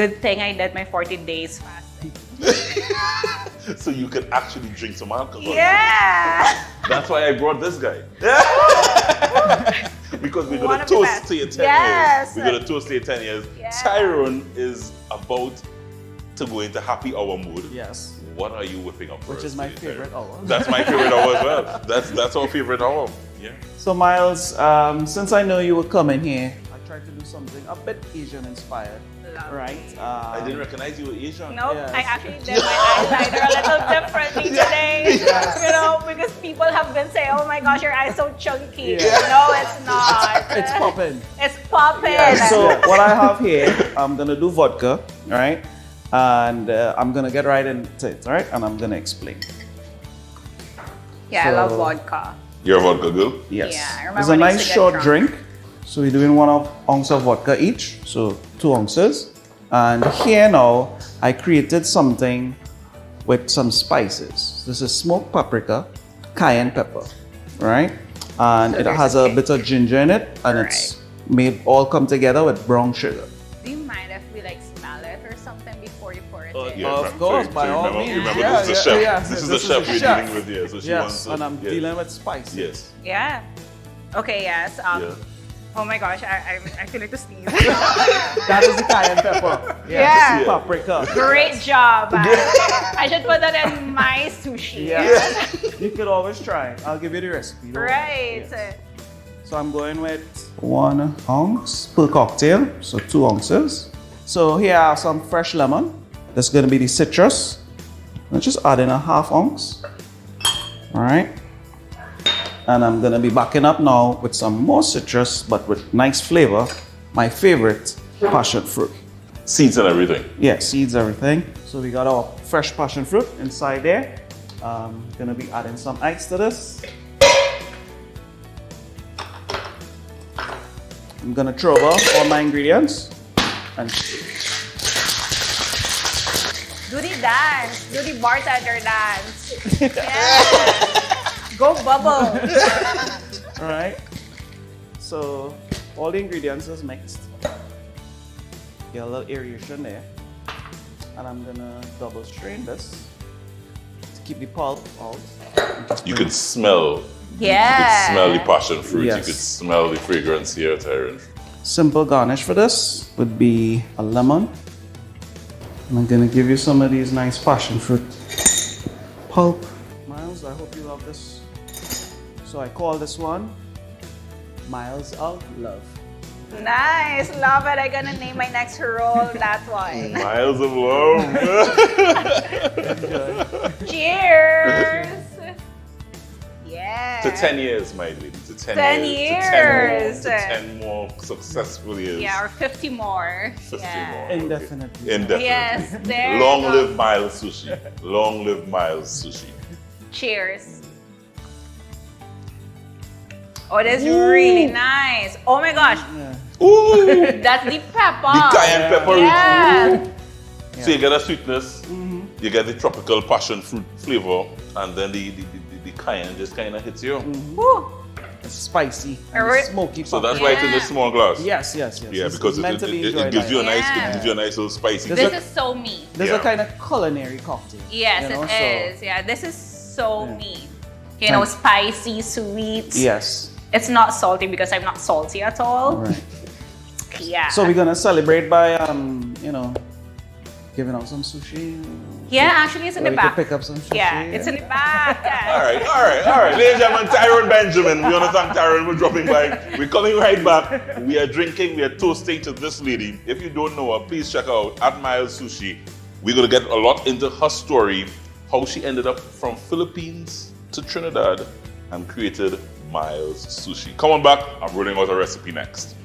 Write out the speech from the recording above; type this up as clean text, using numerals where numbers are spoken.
Good thing I did my 40 days fasting. So you could actually drink some alcohol. Yeah! That's why I brought this guy. Because we're One going to of the toast best. to your 10 Yes. years. We're going to toast to your 10 years. Yes. Tyrone is about to go into happy hour mode. Yes. What are you whipping up for Which us is my today, favorite Tyrone? hour. That's my favorite hour as well. That's our favorite hour. Yeah. So Myles, since I know you were coming here, I tried to do something a bit Asian inspired, Love right? I didn't recognize you were Asian. Nope, Yes. I actually did my eyeliner a little differently today. Yes. You know, because people have been saying, oh my gosh, your eye's so chunky. Yeah. No, it's not. It's popping. It's popping. Yeah, so what I have here, I'm gonna do vodka, right? And I'm gonna get right into it, right? And I'm gonna explain. Yeah, I love So- vodka. You're a vodka girl? Yes. Yeah, I remember It's a when I used nice to get short drunk. drink. So we're doing 1 ounce of vodka each, so 2 ounces. And here now, I created something with some spices. This is smoked paprika, cayenne pepper, right? And So it there's has a a kick. bit of ginger in it, and it's made all come together with brown sugar. Do you mind if we like smell it or something before you pour it in? Yeah, Of right. course, So by all remember, means. Remember, Yeah, this is the chef. yeah, This is this the is chef the we're chef. dealing with here. So she Yes, wants to, and I'm yeah. dealing with spices. Yes. Yeah. Okay, yes. Yeah. Oh my gosh, I feel like to sneeze. That is the cayenne pepper. Yeah. This is paprika. Great job. I should put that in my sushi. Yeah. You could always try. I'll give you the recipe. don't worry. Right. Yes. So I'm going with 1 ounce per cocktail, so 2 ounces. So here I have some fresh lemon. That's going to be the citrus. I'll just add in a ½ ounce. All right. And I'm going to be backing up now with some more citrus, but with nice flavor. My favorite, passion fruit. Seeds and everything. Yeah, seeds, everything. So we got our fresh passion fruit inside there. Gonna be adding some ice to this. I'm gonna throw over all my ingredients and Do the dance. Do the bartender dance. Yeah. Go bubble. all right. So all the ingredients is mixed. Get a little aeration there, and I'm gonna double strain this to keep the pulp out. You could smell. Yeah. You could smell the passion fruit. Yes. You could smell the fragrance here, Tyrone. Simple garnish for this would be a lemon. And I'm gonna give you some of these nice passion fruit pulp. Myles, I hope you love this. So I call this one Myles of Love. Nice. Love it. I'm gonna name my next roll that one. Miles of love. Enjoy. Cheers. Yeah. To 10 years, my lady. To 10, 10 years. years. To 10 more successful years. Yeah, or 50 more. 50 Yeah. more. Indefinitely. Indefinitely. Yes, there Long you go. live Myles Sushi. Long live Myles Sushi. Cheers. Oh, that's really nice. Oh my gosh. Yeah. Ooh! That's the pepper. The cayenne pepper. Yeah. So you get a sweetness, you get the tropical passion fruit flavor, and then the cayenne just kind of hits you. Woo. It's spicy. Alright. And smoky. So that's pepper. why it's in this small glass. Yes. Yeah, It's because meant to be it enjoyed gives you a like nice, Yeah. it gives you a nice little spicy. There's This a- is so me. There's Yeah. a kind of culinary cocktail. Yes, you know, it is. so- Yeah, this is so Yeah. me. You know, spicy, sweet. Yes. It's not salty because I'm not salty at all. All right. Yeah. So we're gonna celebrate by giving out some sushi. yeah, actually, it's in Or the we could back. pick up some sushi. Yeah, it's in the back. Yeah. All right. Ladies and gentlemen, Tyrone Benjamin. We want to thank Tyrone for dropping by. We're coming right back. We are drinking, we are toasting to this lady. If you don't know her, please check out at Myles Sushi. We're going to get a lot into her story, how she ended up from Philippines to Trinidad and created Myles Sushi. Come on back. I'm rolling out a recipe next.